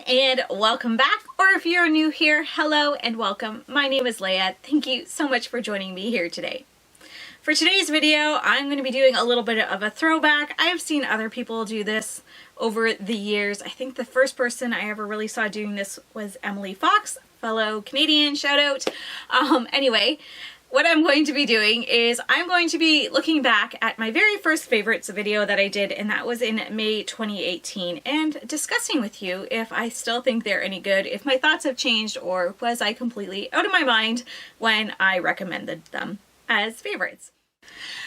and welcome back, or if you're new here, hello and welcome. My name is Leah. Thank you so much for joining me here today. For today's video, I'm going to be doing a little bit of a throwback. I have seen other people do this over the years. I think the first person I ever really saw doing this was Emily Fox, fellow Canadian, shout out. Anyway, what I'm going to be doing is I'm going to be looking back at my very first favorites video that I did, and that was in May 2018, and discussing with you if I still think they're any good, if my thoughts have changed, or was I completely out of my mind when I recommended them as favorites.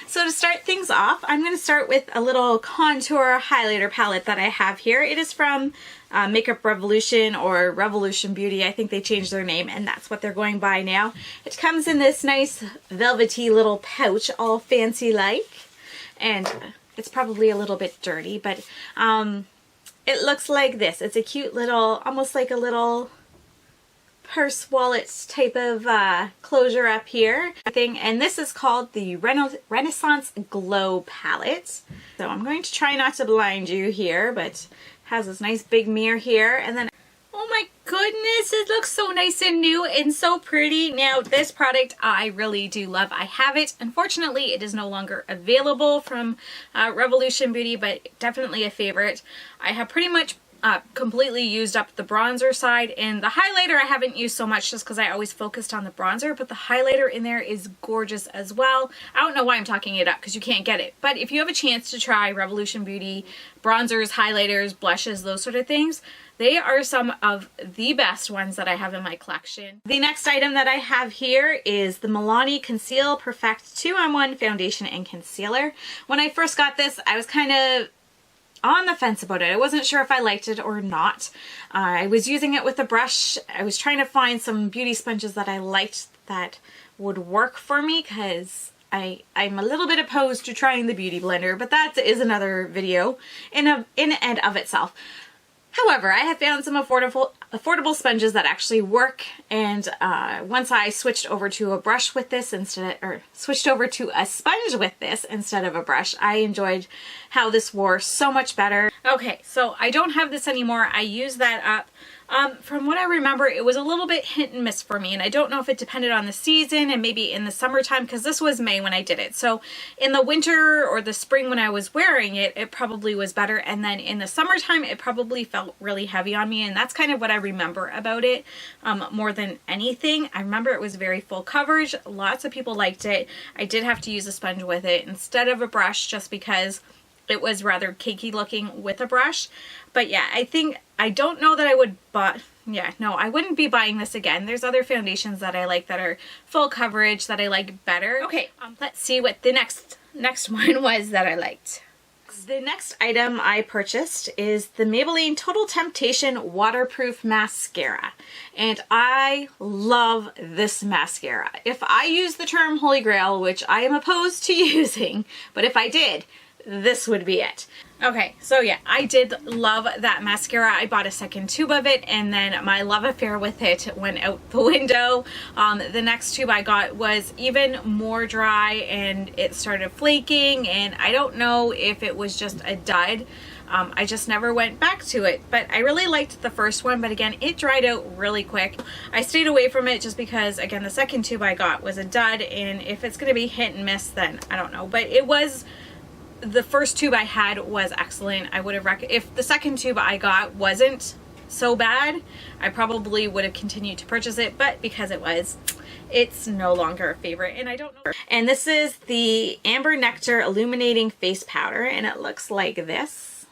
So to start things off, I'm going to start with a little contour highlighter palette that I have here. It is from Makeup Revolution or Revolution Beauty. I think they changed their name and that's what they're going by now. It comes in this nice velvety little pouch, all fancy like, and it's probably a little bit dirty, but it looks like this. It's a cute little, almost like a little purse wallet type of closure up here thing, and this is called the Renaissance Glow palette. So I'm going to try not to blind you here, but it has this nice big mirror here, and then oh my goodness, it looks so nice and new and so pretty. Now this product I really do love. I have it. Unfortunately, it is no longer available from Revolution Beauty, but definitely a favorite. I have pretty much completely used up the bronzer side, and the highlighter I haven't used so much just because I always focused on the bronzer, but the highlighter in there is gorgeous as well. I don't know why I'm talking it up because you can't get it, but if you have a chance to try Revolution Beauty bronzers, highlighters, blushes, those sort of things, they are some of the best ones that I have in my collection. The next item that I have here is the Milani Conceal Perfect 2-in-1 Foundation and Concealer. When I first got this, I was kind of on the fence about it. I wasn't sure if I liked it or not. I was using it with a brush. I was trying to find some beauty sponges that I liked that would work for me, because I'm a little bit opposed to trying the beauty blender, but that is another video in and of itself. However, I have found some affordable sponges that actually work, and once I switched over to a brush with this switched over to a sponge with this instead of a brush, I enjoyed how this wore so much better. Okay, so I don't have this anymore. I used that up. From what I remember, it was a little bit hit and miss for me, and I don't know if it depended on the season and maybe in the summertime, because this was May when I did it. So in the winter or the spring when I was wearing it, it probably was better, and then in the summertime it probably felt really heavy on me, and that's kind of what I remember about it more than anything. I remember it was very full coverage. Lots of people liked it. I did have to use a sponge with it instead of a brush just because it was rather cakey looking with a brush. But yeah, I don't know that I would, but yeah, no, I wouldn't be buying this again. There's other foundations that I like that are full coverage that I like better. Okay, let's see what the next one was that I liked. The next item I purchased is the Maybelline Total Temptation Waterproof Mascara, and I love this mascara. If I use the term Holy Grail, which I am opposed to using, but if I did, this would be it. Okay, so yeah, I did love that mascara. I bought a second tube of it, and then my love affair with it went out the window. The next tube I got was even more dry, and it started flaking, and I don't know if it was just a dud. I just never went back to it, but I really liked the first one, but again, it dried out really quick. I stayed away from it just because, again, the second tube I got was a dud, and if it's going to be hit and miss, then I don't know, but it was... The first tube I had was excellent. I would have if the second tube I got wasn't so bad, I probably would have continued to purchase it, but because it's no longer a favorite, and I don't know. And this is the Amber Nectar Illuminating Face Powder, and it looks like this.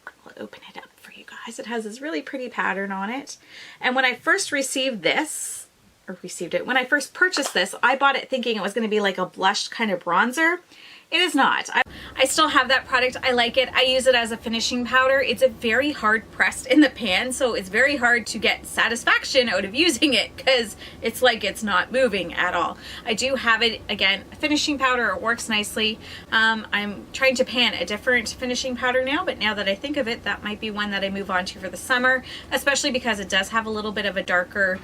I'll open it up for you guys. It has this really pretty pattern on it. And when I first received this, when I first purchased this, I bought it thinking it was going to be like a blush kind of bronzer. It is not. I still have that product. I like it. I use it as a finishing powder. It's a very hard pressed in the pan, so it's very hard to get satisfaction out of using it because it's like it's not moving at all. I do have it, again, a finishing powder. It works nicely. I'm trying to pan a different finishing powder now, but now that I think of it, that might be one that I move on to for the summer, especially because it does have a little bit of a darker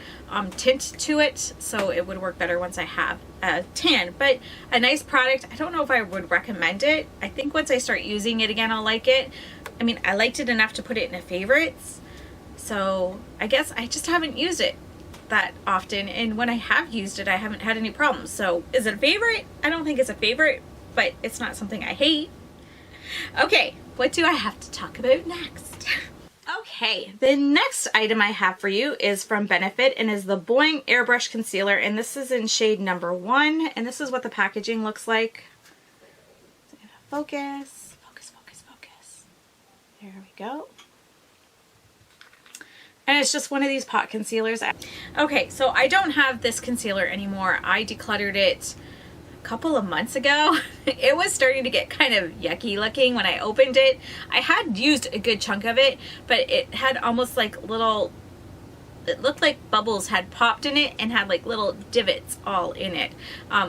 tint to it, so it would work better once I have a tan. But a nice product. I don't know if I would recommend it. I think once I start using it again, I'll like it. I mean, I liked it enough to put it in a favorites, So I guess I just haven't used it that often, and when I have used it I haven't had any problems. So is it a favorite? I don't think it's a favorite, but it's not something I hate. Okay, what do I have to talk about next? Okay, the next item I have for you is from Benefit and is the Boing Airbrush Concealer, and this is in shade number 1, and this is what the packaging looks like. Focus, focus, focus, focus. There we go. And it's just one of these pot concealers. Okay, so I don't have this concealer anymore. I decluttered it a couple of months ago. It was starting to get kind of yucky looking when I opened it. I had used a good chunk of it, but it had almost like little, it looked like bubbles had popped in it and had like little divots all in it.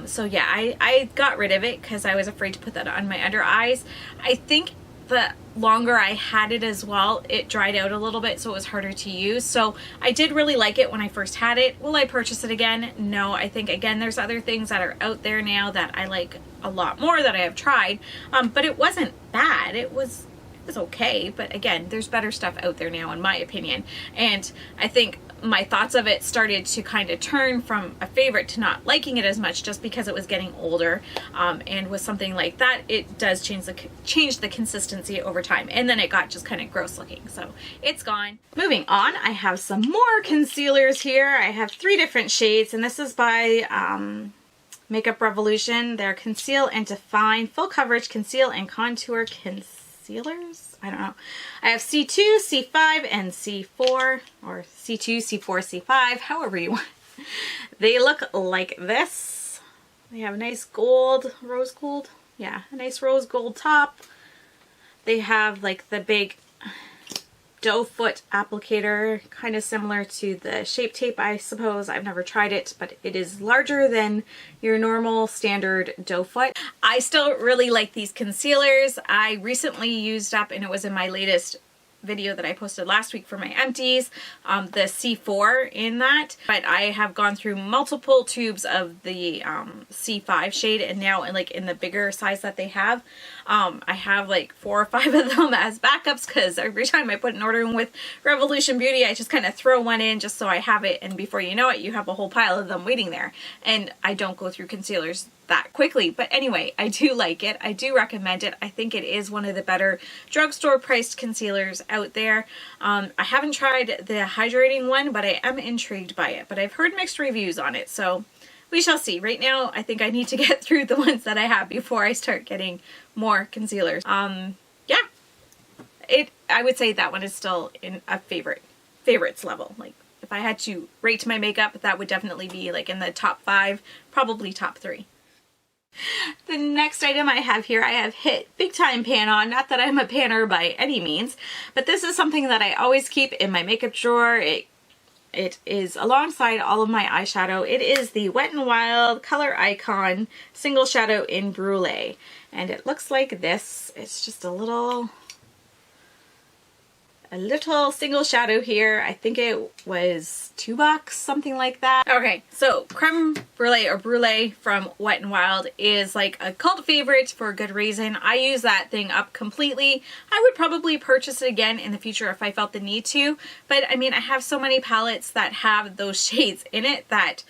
So yeah, I got rid of it because I was afraid to put that on my under eyes. I think the longer I had it as well, it dried out a little bit, so it was harder to use. So I did really like it when I first had it. Will I purchase it again? No. I think again there's other things that are out there now that I like a lot more that I have tried, but it wasn't bad. It was okay, but again, there's better stuff out there now in my opinion, and I think my thoughts of it started to kind of turn from a favorite to not liking it as much just because it was getting older, and with something like that it does change the consistency over time, and then it got just kind of gross looking, so it's gone. Moving on, I have some more concealers here. I have 3 different shades, and this is by Makeup Revolution. They're Conceal and Define Full Coverage Conceal and Contour Concealers. I don't know. I have C2, C5, and C4, or C2, C4, C5, however you want. They look like this. They have a nice gold, rose gold. Yeah, a nice rose gold top. They have like the big doe foot applicator, kind of similar to the Shape Tape, I suppose. I've never tried it, but it is larger than your normal standard doe foot. I still really like these concealers. I recently used up, and it was in my latest video that I posted last week for my empties, the C4 in that, but I have gone through multiple tubes of the C5 shade, and now in the bigger size that they have, I have like 4 or 5 of them as backups, because every time I put an order in with Revolution Beauty I just kind of throw one in just so I have it, and before you know it you have a whole pile of them waiting there, and I don't go through concealers that quickly. But anyway, I do like it. I do recommend it. I think it is one of the better drugstore priced concealers out there. I haven't tried the hydrating one, but I am intrigued by it. But I've heard mixed reviews on it, so we shall see. Right now, I think I need to get through the ones that I have before I start getting more concealers. Yeah, I would say that one is still in a favorites level. Like if I had to rate my makeup, that would definitely be like in the top 5, probably top 3. The next item I have here, I have hit big time pan on. Not that I'm a panner by any means, but this is something that I always keep in my makeup drawer. It is alongside all of my eyeshadow. It is the Wet n Wild Color Icon Single Shadow in Brulee, and it looks like this. It's just a little single shadow here. I think it was $2, something like that. Okay, so Creme Brulee or Brulee from Wet n Wild is like a cult favorite for a good reason. I use that thing up completely. I would probably purchase it again in the future if I felt the need to, but I mean, I have so many palettes that have those shades in it that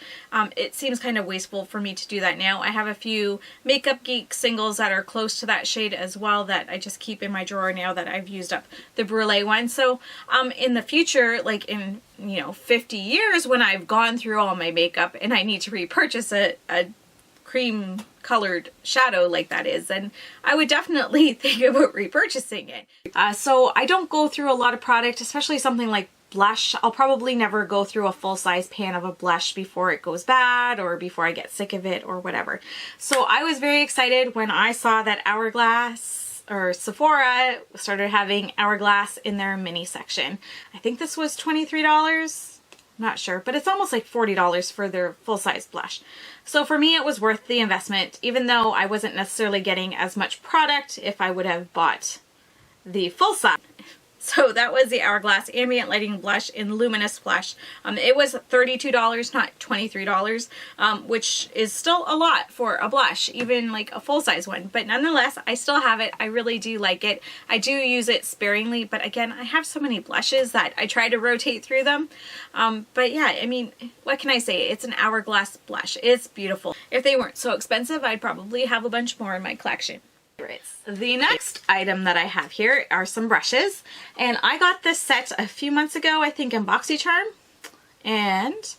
it seems kind of wasteful for me to do that now. I have a few Makeup Geek singles that are close to that shade as well that I just keep in my drawer now that I've used up the Brulee one. So in the future, like in 50 years, when I've gone through all my makeup and I need to repurchase a cream colored shadow like that is, then I would definitely think about repurchasing it. So I don't go through a lot of product, especially something like blush. I'll probably never go through a full-size pan of a blush before it goes bad or before I get sick of it or whatever. So I was very excited when I saw that Hourglass or Sephora started having Hourglass in their mini section. I think this was $23. Not sure, but it's almost like $40 for their full-size blush. So for me, it was worth the investment, even though I wasn't necessarily getting as much product if I would have bought the full size. So that was the Hourglass Ambient Lighting Blush in Luminous Blush. It was $32, not $23, which is still a lot for a blush, even like a full-size one. But nonetheless, I still have it. I really do like it. I do use it sparingly, but again, I have so many blushes that I try to rotate through them. But yeah, I mean, what can I say? It's an Hourglass blush. It's beautiful. If they weren't so expensive, I'd probably have a bunch more in my collection. The next item that I have here are some brushes, and I got this set a few months ago, I think in BoxyCharm, and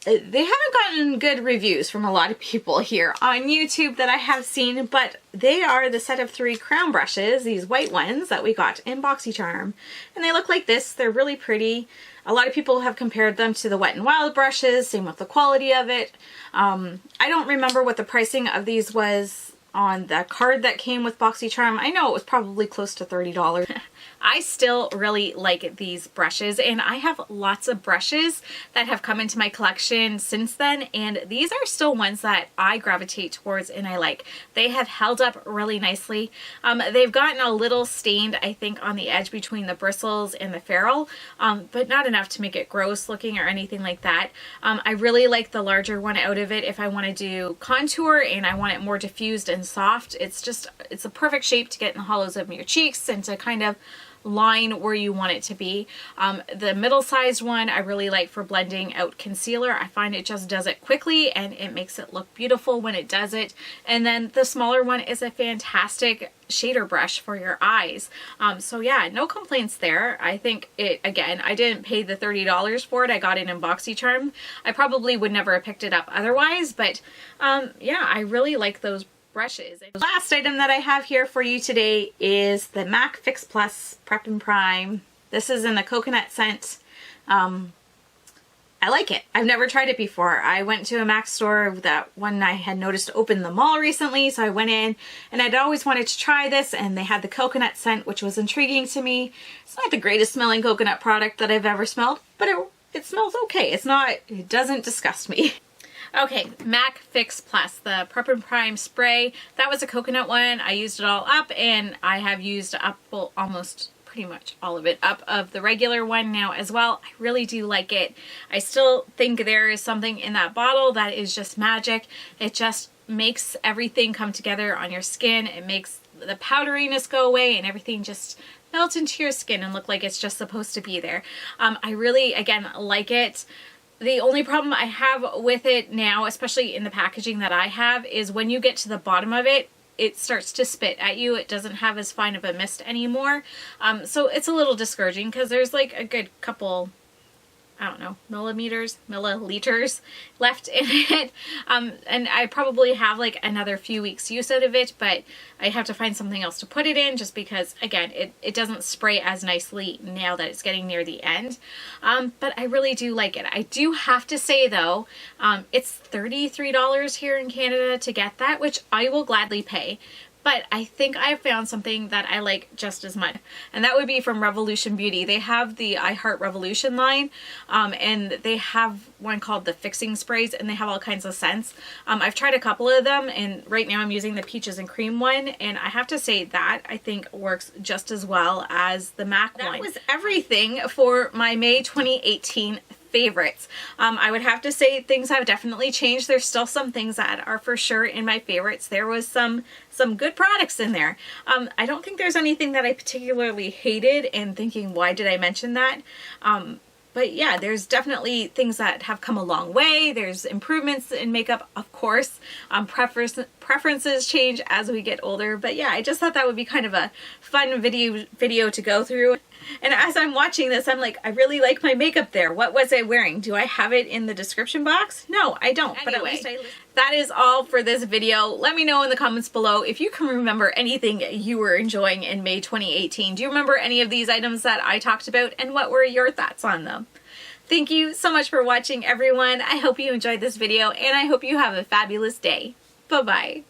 they haven't gotten good reviews from a lot of people here on YouTube that I have seen, but they are the set of 3 crown brushes, these white ones that we got in BoxyCharm, and they look like this. They're really pretty. A lot of people have compared them to the Wet n Wild brushes, same with the quality of it. I don't remember what the pricing of these was on the card that came with BoxyCharm. I know it was probably close to $30. I still really like these brushes, and I have lots of brushes that have come into my collection since then, and these are still ones that I gravitate towards and I like. They have held up really nicely. They've gotten a little stained, I think, on the edge between the bristles and the ferrule, but not enough to make it gross looking or anything like that. I really like the larger one out of it if I want to do contour and I want it more diffused and soft. It's a perfect shape to get in the hollows of your cheeks and to kind of line where you want it to be. The middle-sized one I really like for blending out concealer. I find it just does it quickly and it makes it look beautiful when it does it. And then the smaller one is a fantastic shader brush for your eyes. So yeah, no complaints there. I think it, again, I didn't pay the $30 for it. I got it in BoxyCharm. I probably would never have picked it up otherwise, but yeah, I really like those brushes. The last item that I have here for you today is the MAC Fix Plus Prep and Prime. This is in the coconut scent. I like it. I've never tried it before. I went to a MAC store that one I had noticed open in the mall recently, so I went in and I'd always wanted to try this, and they had the coconut scent, which was intriguing to me. It's not the greatest smelling coconut product that I've ever smelled, but it smells okay. It doesn't disgust me. Okay, MAC Fix Plus, the Prep and Prime spray. That was a coconut one. I used it all up, and I have used up, well, almost pretty much all of it up of the regular one now as well. I really do like it. I still think there is something in that bottle that is just magic. It just makes everything come together on your skin. It makes the powderiness go away and everything just melt into your skin and look like it's just supposed to be there. I really, again, like it. The only problem I have with it now, especially in the packaging that I have, is when you get to the bottom of it, it starts to spit at you. It doesn't have as fine of a mist anymore. So it's a little discouraging because there's like a good couple, I don't know, milliliters left in it. And I probably have like another few weeks use out of it, but I have to find something else to put it in just because, again, it doesn't spray as nicely now that it's getting near the end. But I really do like it. I do have to say though, it's $33 here in Canada to get that, which I will gladly pay. But I think I found something that I like just as much, and that would be from Revolution Beauty. They have the I Heart Revolution line, and they have one called the Fixing Sprays, and they have all kinds of scents. I've tried a couple of them, and right now I'm using the Peaches and Cream one, and I have to say that I think works just as well as the MAC one. That was everything for my May 2018 favorites. I would have to say things have definitely changed. There's still some things that are for sure in my favorites. There was some good products in there. I don't think there's anything that I particularly hated, and thinking, why did I mention that? But yeah, there's definitely things that have come a long way. There's improvements in makeup, of course. Preferences change as we get older. But yeah, I just thought that would be kind of a fun video to go through. And as I'm watching this, I'm like, I really like my makeup there. What was I wearing? Do I have it in the description box? No, I don't. Anyway, but at least that is all for this video. Let me know in the comments below if you can remember anything you were enjoying in May 2018. Do you remember any of these items that I talked about, and what were your thoughts on them? Thank you so much for watching, everyone. I hope you enjoyed this video, and I hope you have a fabulous day. Bye-bye.